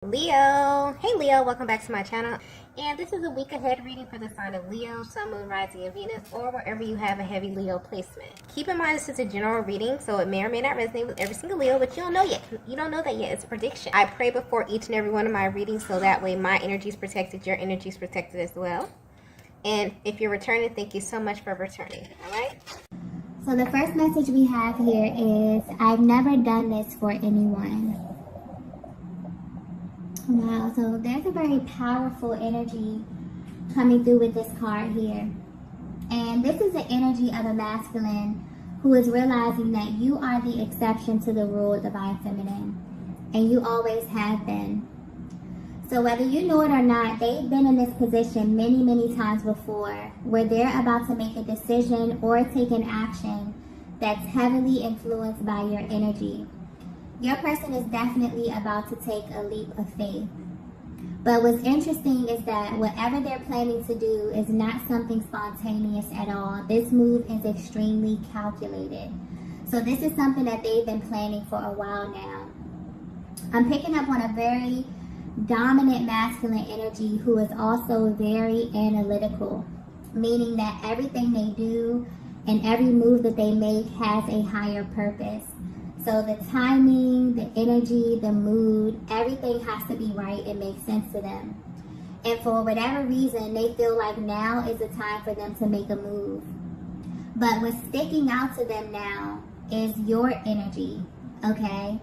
Leo. Hey Leo, welcome back to my channel. And this is a week ahead reading for the sign of Leo, Sun, Moon, Rising, and Venus, or wherever you have a heavy Leo placement. Keep in mind this is a general reading, so it may or may not resonate with every single Leo, but you don't know yet. You don't know that yet. It's a prediction. I pray before each and every one of my readings, so that way my energy is protected, your energy is protected as well. And if you're returning, thank you so much for returning. All right? So the first message we have here is, I've never done this for anyone. Wow, so there's a very powerful energy coming through with this card here. And this is the energy of a masculine who is realizing that you are the exception to the rule, divine feminine. And you always have been. So whether you know it or not, they've been in this position many, many times before, where they're about to make a decision or take an action that's heavily influenced by your energy. Your person is definitely about to take a leap of faith. But what's interesting is that whatever they're planning to do is not something spontaneous at all. This move is extremely calculated. So this is something that they've been planning for a while now. I'm picking up on a very dominant masculine energy who is also very analytical, meaning that everything they do and every move that they make has a higher purpose. So the timing, the energy, the mood, everything has to be right and make sense to them. And for whatever reason, they feel like now is the time for them to make a move. But what's sticking out to them now is your energy, okay?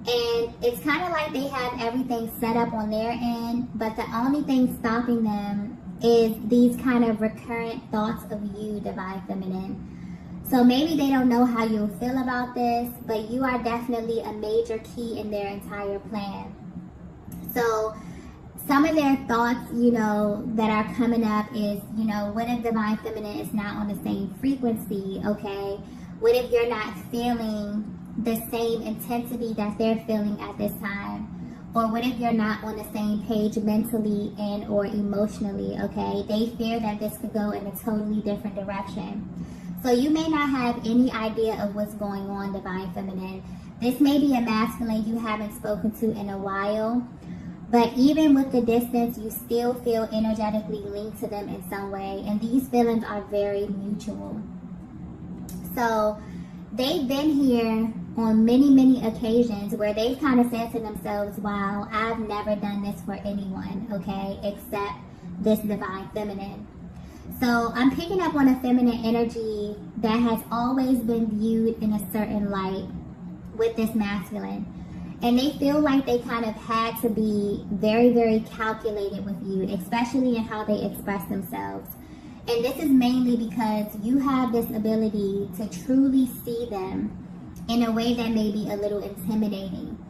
And it's kind of like they have everything set up on their end, but the only thing stopping them is these kind of recurrent thoughts of you, divine feminine. So maybe they don't know how you'll feel about this, but you are definitely a major key in their entire plan. So some of their thoughts, that are coming up is, what if divine feminine is not on the same frequency, okay? What if you're not feeling the same intensity that they're feeling at this time? Or what if you're not on the same page mentally and or emotionally, okay? They fear that this could go in a totally different direction. So you may not have any idea of what's going on, divine feminine. This may be a masculine you haven't spoken to in a while, but even with the distance, you still feel energetically linked to them in some way, and these feelings are very mutual. So they've been here on many, many occasions where they've kind of said to themselves, wow, I've never done this for anyone, okay, except this divine feminine. So I'm picking up on a feminine energy that has always been viewed in a certain light with this masculine. And they feel like they kind of had to be very, very calculated with you, especially in how they express themselves. And this is mainly because you have this ability to truly see them in a way that may be a little intimidating.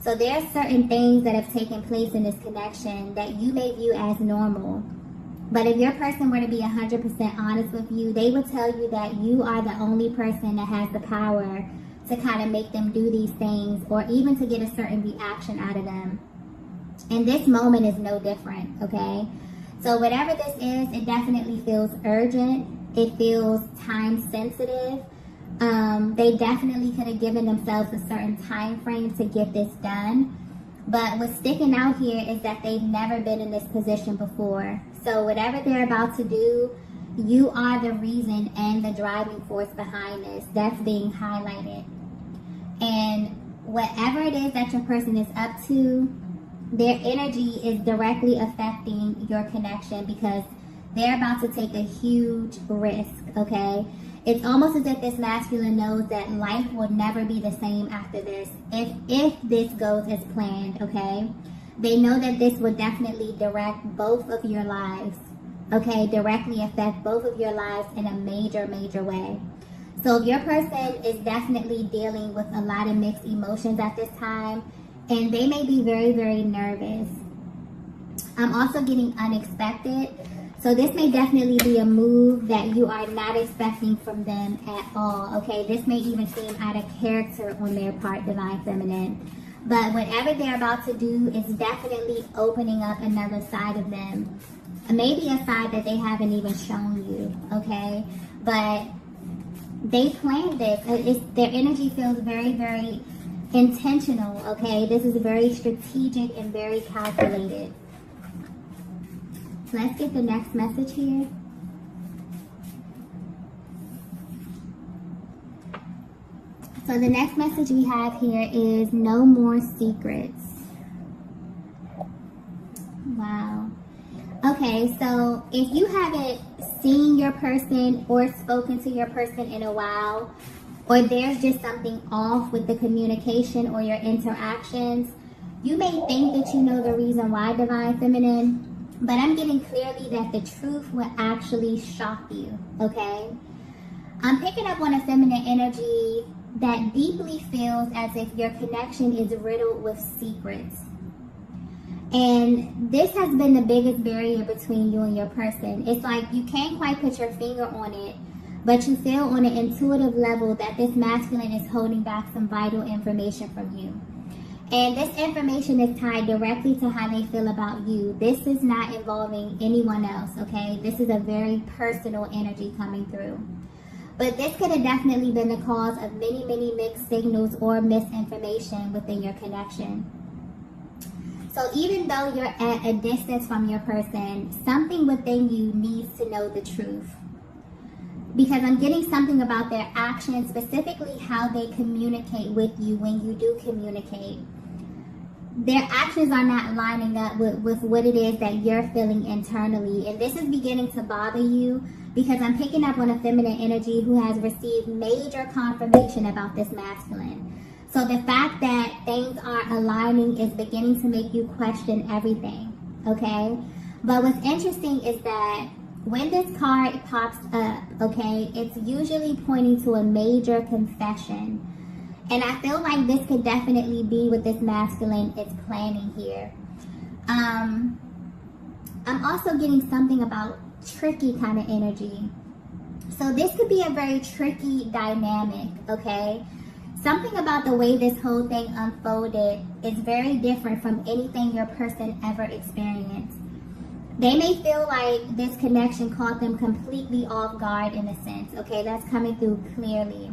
So there are certain things that have taken place in this connection that you may view as normal. But if your person were to be 100% honest with you, they would tell you that you are the only person that has the power to kind of make them do these things or even to get a certain reaction out of them. And this moment is no different, okay? So whatever this is, it definitely feels urgent. It feels time sensitive. They definitely could have given themselves a certain time frame to get this done. But what's sticking out here is that they've never been in this position before. So whatever they're about to do, you are the reason and the driving force behind this. That's being highlighted. And whatever it is that your person is up to, their energy is directly affecting your connection because they're about to take a huge risk, okay? It's almost as if this masculine knows that life will never be the same after this, if this goes as planned, okay? They know that this will definitely direct both of your lives, okay? Directly affect both of your lives in a major, major way. So your person is definitely dealing with a lot of mixed emotions at this time, and they may be very, very nervous. I'm also getting unexpected. So this may definitely be a move that you are not expecting from them at all, okay? This may even seem out of character on their part, divine feminine. But whatever they're about to do is definitely opening up another side of them. Maybe a side that they haven't even shown you, okay? But they planned this. Their energy feels very, very intentional, okay? This is very strategic and very calculated. So let's get the next message here. So the next message we have here is no more secrets. Wow. Okay, so if you haven't seen your person or spoken to your person in a while, or there's just something off with the communication or your interactions, you may think that you know the reason why, Divine Feminine, but I'm getting clearly that the truth will actually shock you, okay? I'm picking up on a feminine energy that deeply feels as if your connection is riddled with secrets. And this has been the biggest barrier between you and your person. It's like you can't quite put your finger on it, but you feel on an intuitive level that this masculine is holding back some vital information from you. And this information is tied directly to how they feel about you. This is not involving anyone else, okay? This is a very personal energy coming through. But this could have definitely been the cause of many, many mixed signals or misinformation within your connection. So even though you're at a distance from your person, something within you needs to know the truth. Because I'm getting something about their actions, specifically how they communicate with you when you do communicate. Their actions are not lining up with what it is that you're feeling internally. And this is beginning to bother you because I'm picking up on a feminine energy who has received major confirmation about this masculine. So the fact that things aren't aligning is beginning to make you question everything, okay? But what's interesting is that when this card pops up, okay, it's usually pointing to a major confession. And I feel like this could definitely be what this masculine is planning here. I'm also getting something about tricky kind of energy. So this could be a very tricky dynamic, okay? Something about the way this whole thing unfolded is very different from anything your person ever experienced. They may feel like this connection caught them completely off guard in a sense, okay? That's coming through clearly.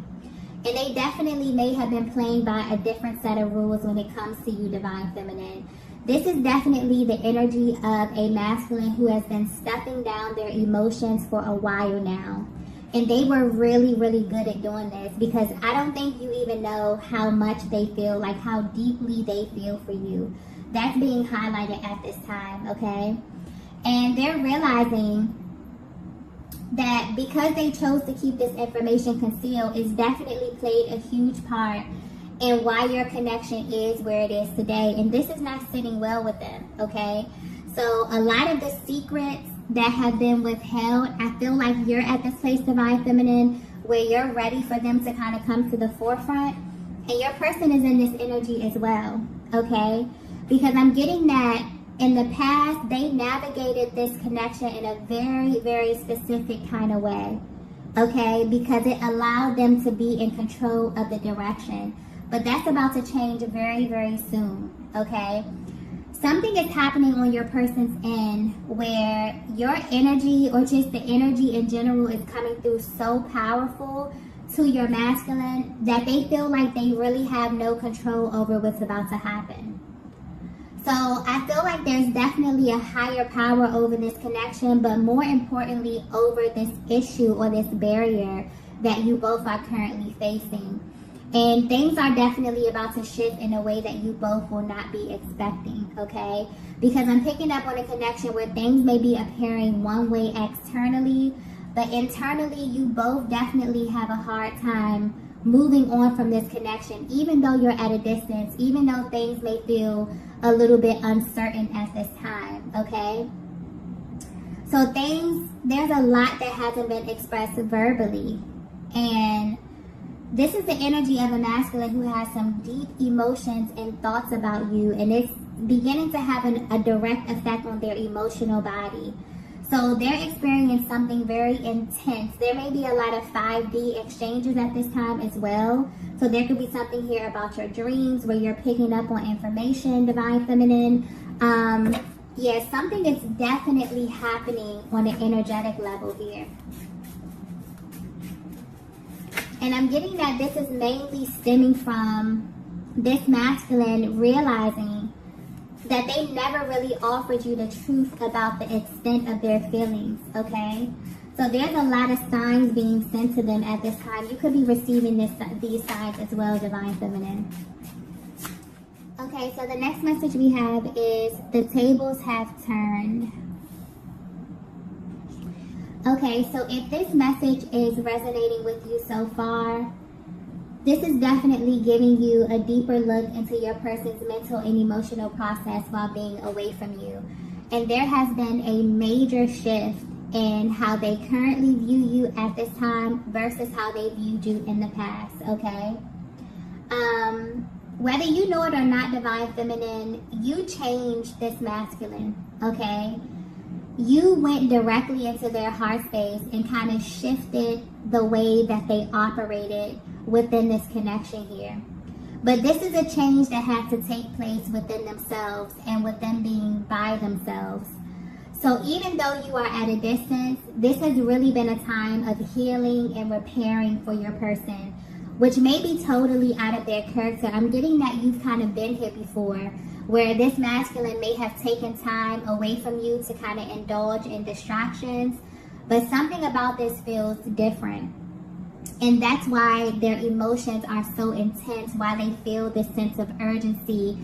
And they definitely may have been playing by a different set of rules when it comes to you, Divine Feminine. This is definitely the energy of a masculine who has been stuffing down their emotions for a while now. And they were really, really good at doing this because I don't think you even know how much they feel, like how deeply they feel for you. That's being highlighted at this time, okay? And they're realizing that because they chose to keep this information concealed, it's definitely played a huge part in why your connection is where it is today. And this is not sitting well with them, okay? So a lot of the secrets that have been withheld, I feel like you're at this place, Divine Feminine, where you're ready for them to kind of come to the forefront. And your person is in this energy as well, okay? Because I'm getting that in the past, they navigated this connection in a very, very specific kind of way, okay? Because it allowed them to be in control of the direction. But that's about to change very, very soon, okay? Something is happening on your person's end where your energy or just the energy in general is coming through so powerful to your masculine that they feel like they really have no control over what's about to happen. So I feel like there's definitely a higher power over this connection, but more importantly, over this issue or this barrier that you both are currently facing. And things are definitely about to shift in a way that you both will not be expecting, okay? Because I'm picking up on a connection where things may be appearing one way externally, but internally you both definitely have a hard time moving on from this connection, even though you're at a distance, even though things may feel a little bit uncertain at this time, okay? So there's a lot that hasn't been expressed verbally. And this is the energy of a masculine who has some deep emotions and thoughts about you, and it's beginning to have a direct effect on their emotional body. So they're experiencing something very intense. There may be a lot of 5D exchanges at this time as well. So there could be something here about your dreams where you're picking up on information, Divine Feminine. Yeah, something is definitely happening on an energetic level here. And I'm getting that this is mainly stemming from this masculine realizing that they never really offered you the truth about the extent of their feelings, okay? So there's a lot of signs being sent to them at this time. You could be receiving these signs as well, Divine Feminine. Okay, so the next message we have is the tables have turned. Okay, so if this message is resonating with you so far, this is definitely giving you a deeper look into your person's mental and emotional process while being away from you. And there has been a major shift in how they currently view you at this time versus how they viewed you in the past, okay? Whether you know it or not, Divine Feminine, you changed this masculine, okay? You went directly into their heart space and kind of shifted the way that they operated within this connection here. But this is a change that had to take place within themselves and with them being by themselves. So even though you are at a distance, this has really been a time of healing and repairing for your person, which may be totally out of their character. I'm getting that you've kind of been here before, where this masculine may have taken time away from you to kind of indulge in distractions, but something about this feels different. And that's why their emotions are so intense, why they feel this sense of urgency,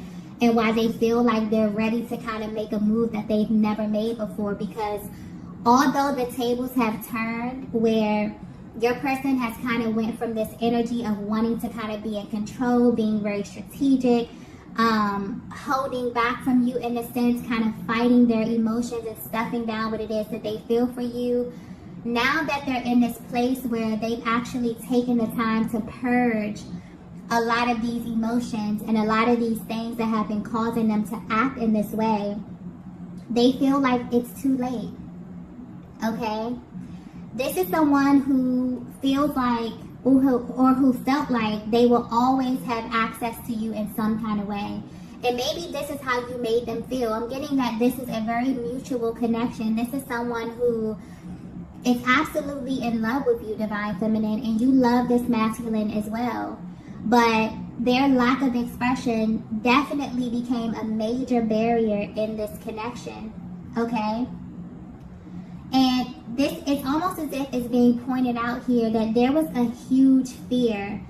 and why they feel like they're ready to kind of make a move that they've never made before. Because although the tables have turned, where your person has kind of went from this energy of wanting to kind of be in control, being very strategic, holding back from you in a sense, kind of fighting their emotions and stuffing down what it is that they feel for you. Now that they're in this place where they've actually taken the time to purge a lot of these emotions and a lot of these things that have been causing them to act in this way, they feel like it's too late, okay? This is someone who feels like, or who felt like they will always have access to you in some kind of way. And maybe this is how you made them feel. I'm getting that this is a very mutual connection. This is someone who is absolutely in love with you, Divine Feminine, and you love this masculine as well. But their lack of expression definitely became a major barrier in this connection, okay? And this is almost as if it's being pointed out here that there was a huge fear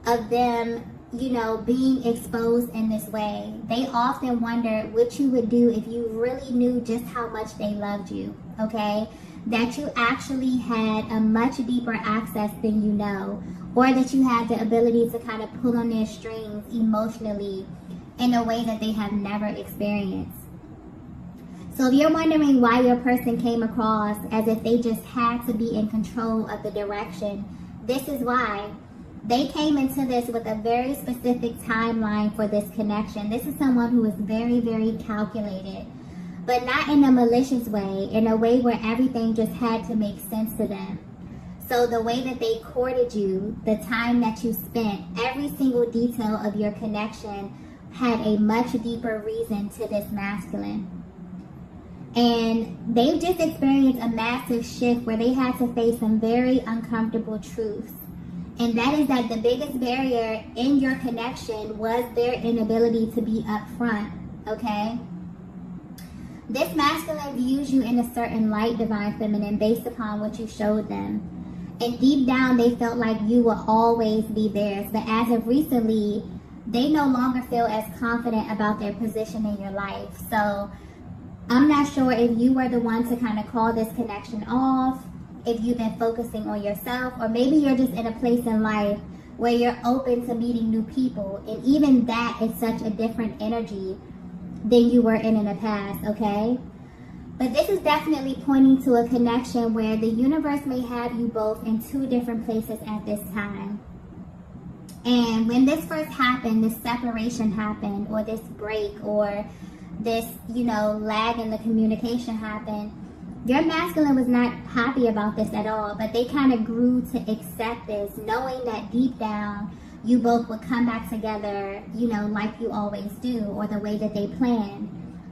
of them, you know, being exposed in this way. They often wondered what you would do if you really knew just how much they loved you, okay? That you actually had a much deeper access than you know, or that you had the ability to kind of pull on their strings emotionally in a way that they have never experienced. So if you're wondering why your person came across as if they just had to be in control of the direction, this is why. They came into this with a very specific timeline for this connection. This is someone who is very, very calculated, but not in a malicious way, in a way where everything just had to make sense to them. So the way that they courted you, the time that you spent, every single detail of your connection had a much deeper reason to this masculine. And they've just experienced a massive shift where they had to face some very uncomfortable truths. And that is that the biggest barrier in your connection was their inability to be upfront, okay? This masculine views you in a certain light, Divine Feminine, based upon what you showed them. And deep down, they felt like you will always be theirs. But as of recently, they no longer feel as confident about their position in your life. So I'm not sure if you were the one to kind of call this connection off, if you've been focusing on yourself, or maybe you're just in a place in life where you're open to meeting new people. And even that is such a different energy than you were in the past, okay? But this is definitely pointing to a connection where the universe may have you both in two different places at this time. And when this first happened, this separation happened, or this break, or this, you know, lag in the communication happened, your masculine was not happy about this at all, but they kind of grew to accept this, knowing that deep down, you both would come back together, you know, like you always do, or the way that they planned,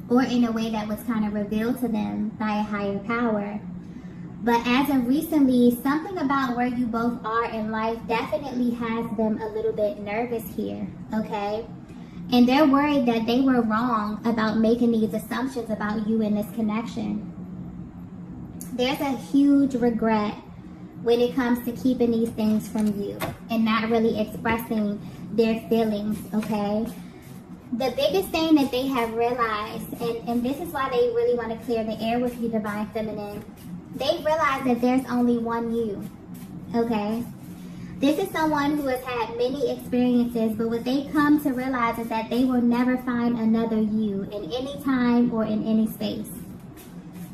or in a way that was kind of revealed to them by a higher power. But as of recently, something about where you both are in life definitely has them a little bit nervous here, okay? And they're worried that they were wrong about making these assumptions about you in this connection. There's a huge regret when it comes to keeping these things from you and not really expressing their feelings, okay? The biggest thing that they have realized, and this is why they really want to clear the air with you, Divine Feminine, they realize that there's only one you, okay? This is someone who has had many experiences, but what they come to realize is that they will never find another you in any time or in any space.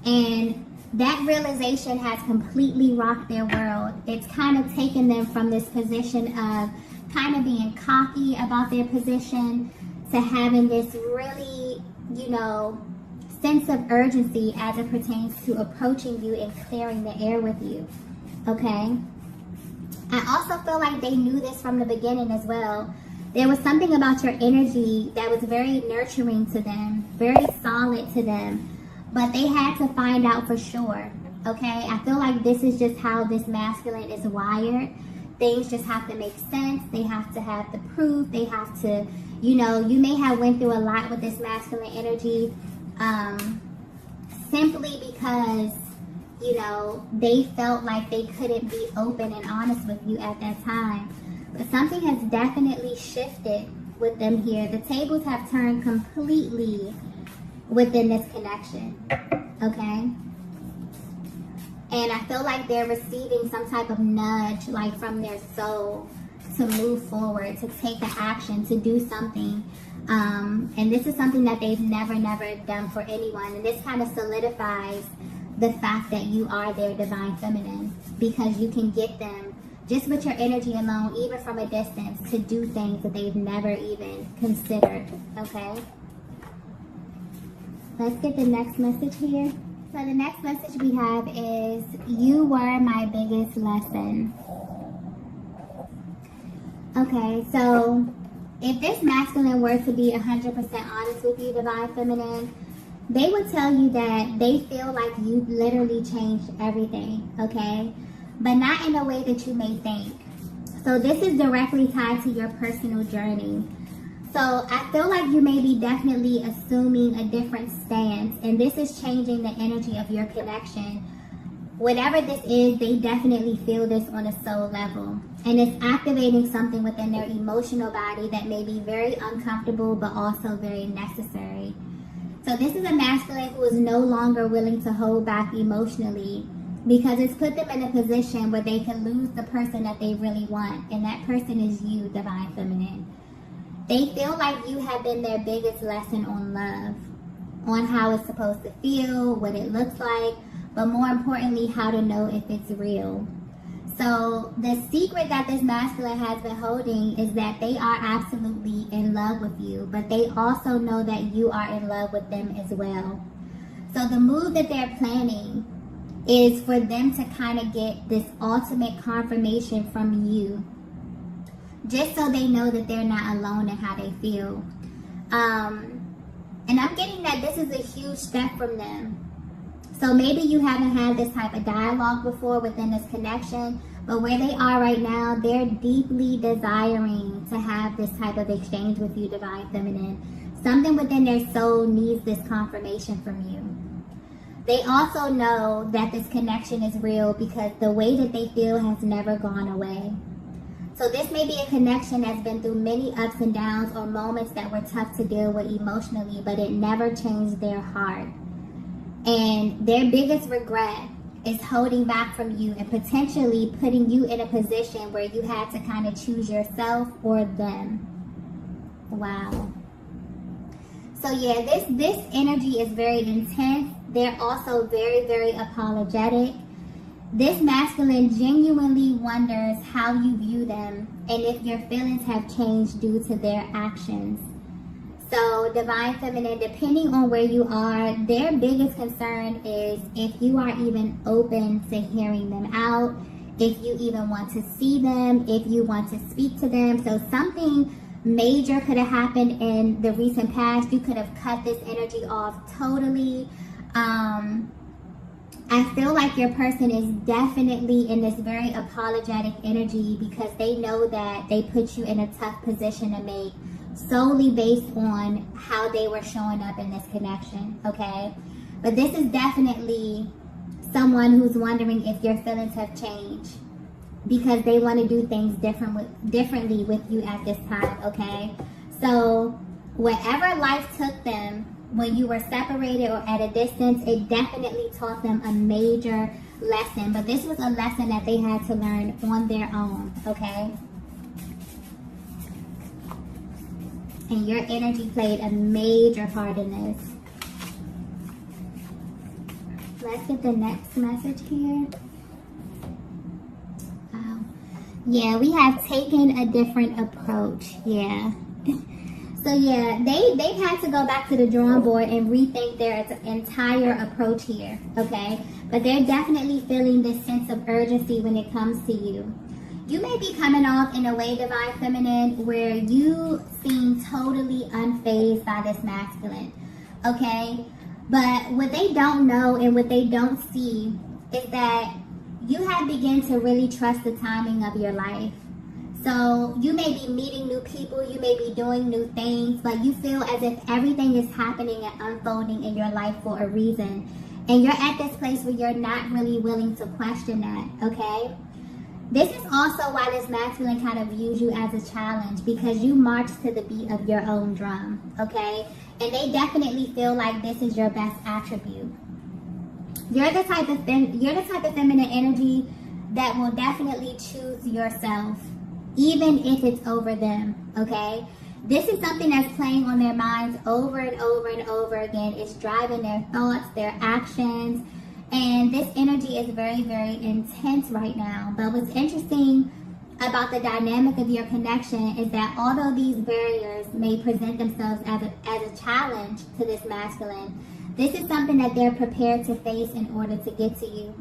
And that realization has completely rocked their world. It's kind of taken them from this position of kind of being cocky about their position to having this really, sense of urgency as it pertains to approaching you and clearing the air with you, okay? I also feel like they knew this from the beginning as well. There was something about your energy that was very nurturing to them, very solid to them, but they had to find out for sure, okay? I feel like this is just how this masculine is wired. Things just have to make sense. They have to have the proof. They have to, you may have went through a lot with this masculine energy simply because they felt like they couldn't be open and honest with you at that time. But something has definitely shifted with them here. The tables have turned completely within this connection, okay? And I feel like they're receiving some type of nudge, like from their soul, to move forward, to take the action, to do something. And this is something that they've never done for anyone. And this kind of solidifies the fact that you are their Divine Feminine, because you can get them just with your energy alone, even from a distance, to do things that they've never even considered, okay? Let's get the next message here. So the next message we have is, you were my biggest lesson. Okay, so if this masculine were to be 100% honest with you, Divine Feminine, they would tell you that they feel like you literally changed everything, okay? But not in a way that you may think. So this is directly tied to your personal journey. So I feel like you may be definitely assuming a different stance, and this is changing the energy of your connection. Whatever this is, they definitely feel this on a soul level. And it's activating something within their emotional body that may be very uncomfortable, but also very necessary. So this is a masculine who is no longer willing to hold back emotionally, because it's put them in a position where they can lose the person that they really want. And that person is you, Divine Feminine. They feel like you have been their biggest lesson on love, on how it's supposed to feel, what it looks like, but more importantly, how to know if it's real. So the secret that this masculine has been holding is that they are absolutely in love with you, but they also know that you are in love with them as well. So the move that they're planning is for them to kind of get this ultimate confirmation from you, just so they know that they're not alone in how they feel. And I'm getting that this is a huge step from them. So maybe you haven't had this type of dialogue before within this connection, but where they are right now, they're deeply desiring to have this type of exchange with you, Divine Feminine. Something within their soul needs this confirmation from you. They also know that this connection is real because the way that they feel has never gone away. So this may be a connection that's been through many ups and downs or moments that were tough to deal with emotionally, but it never changed their heart. And their biggest regret is holding back from you and potentially putting you in a position where you had to kind of choose yourself or them. Wow. So yeah, this energy is very intense. They're also very apologetic. This masculine genuinely wonders how you view them and if your feelings have changed due to their actions. So Divine Feminine, depending on where you are, their biggest concern is if you are even open to hearing them out, if you even want to see them, if you want to speak to them. So something major could have happened in the recent past. You could have cut this energy off totally. I feel like your person is definitely in this very apologetic energy because they know that they put you in a tough position to make solely based on how they were showing up in this connection, okay? But this is definitely someone who's wondering if your feelings have changed because they want to do things differently with you at this time, okay? So wherever life took them when you were separated or at a distance, it definitely taught them a major lesson. But this was a lesson that they had to learn on their own, okay? And your energy played a major part in this. Let's get the next message here. Yeah, we have taken a different approach. Yeah. So yeah, they had to go back to the drawing board and rethink their entire approach here, okay? But they're definitely feeling this sense of urgency when it comes to you. You may be coming off in a way, Divine Feminine, where you seem totally unfazed by this masculine, okay? But what they don't know and what they don't see is that you have begun to really trust the timing of your life. So you may be meeting new people, you may be doing new things, but you feel as if everything is happening and unfolding in your life for a reason. And you're at this place where you're not really willing to question that, okay? This is also why this masculine kind of views you as a challenge, because you march to the beat of your own drum, okay? And they definitely feel like this is your best attribute. You're the type of feminine energy that will definitely choose yourself, even if it's over them, okay? This is something that's playing on their minds over and over and over again. It's driving their thoughts, their actions, and this energy is very, very intense right now. But what's interesting about the dynamic of your connection is that although these barriers may present themselves as a challenge to this masculine, this is something that they're prepared to face in order to get to you.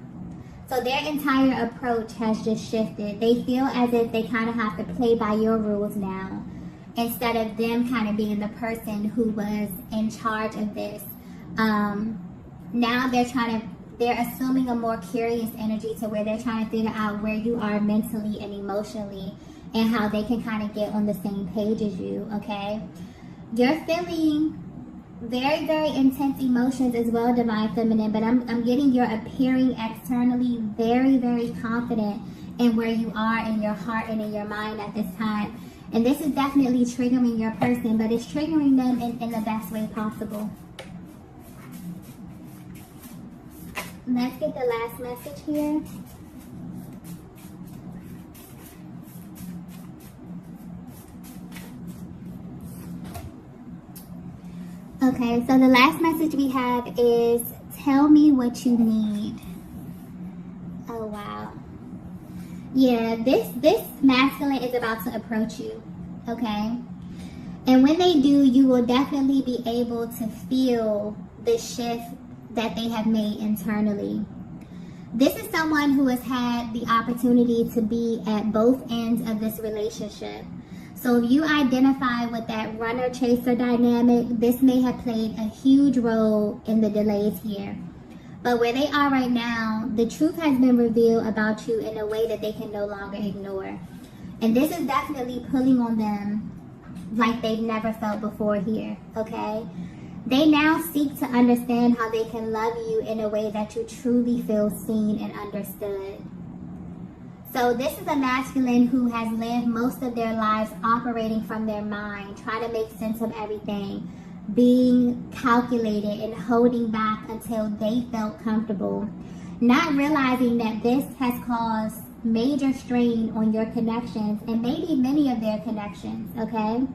So their entire approach has just shifted. They feel as if they kind of have to play by your rules now, instead of them kind of being the person who was in charge of this. Now they're assuming a more curious energy to where they're trying to figure out where you are mentally and emotionally and how they can kind of get on the same page as you, okay? You're feeling very, very intense emotions as well, Divine Feminine, but I'm getting you're appearing externally very, very confident in where you are in your heart and in your mind at this time. And this is definitely triggering your person, but it's triggering them in the best way possible. Let's get the last message here. Okay, so the last message we have is, tell me what you need. Oh, wow. Yeah, this masculine is about to approach you, okay? And when they do, you will definitely be able to feel the shift that they have made internally. This is someone who has had the opportunity to be at both ends of this relationship. So if you identify with that runner-chaser dynamic, this may have played a huge role in the delays here. But where they are right now, the truth has been revealed about you in a way that they can no longer ignore. And this is definitely pulling on them like they've never felt before here, okay? They now seek to understand how they can love you in a way that you truly feel seen and understood. So this is a masculine who has lived most of their lives operating from their mind, trying to make sense of everything, being calculated and holding back until they felt comfortable, not realizing that this has caused major strain on your connections and maybe many of their connections, okay?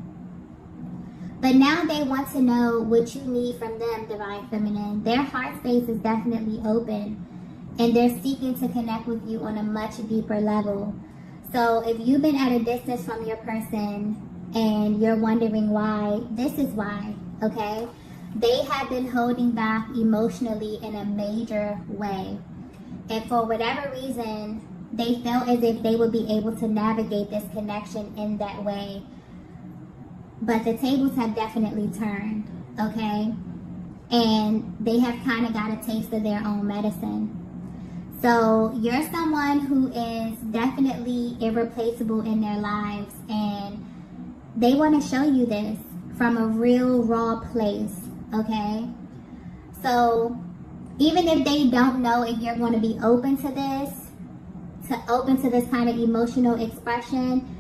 But now they want to know what you need from them, Divine Feminine. Their heart space is definitely open, and they're seeking to connect with you on a much deeper level. So if you've been at a distance from your person and you're wondering why, this is why, okay? They have been holding back emotionally in a major way. And for whatever reason, they felt as if they would be able to navigate this connection in that way. But the tables have definitely turned, okay? And they have kind of got a taste of their own medicine. So you're someone who is definitely irreplaceable in their lives, and they want to show you this from a real raw place, okay? So even if they don't know if you're going to be open to this kind of emotional expression,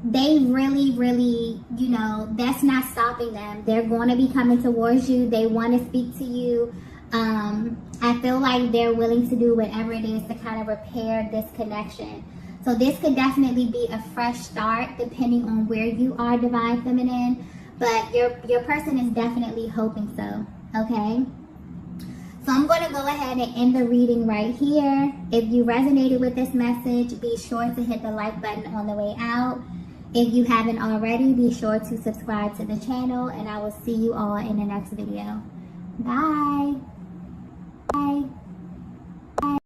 they really, you know, that's not stopping them. They're going to be coming towards you. They want to speak to you. I feel like they're willing to do whatever it is to kind of repair this connection. So this could definitely be a fresh start depending on where you are, Divine Feminine. But your person is definitely hoping so, okay? So I'm going to go ahead and end the reading right here. If you resonated with this message, be sure to hit the like button on the way out. If you haven't already, be sure to subscribe to the channel, and I will see you all in the next video. Bye. Bye.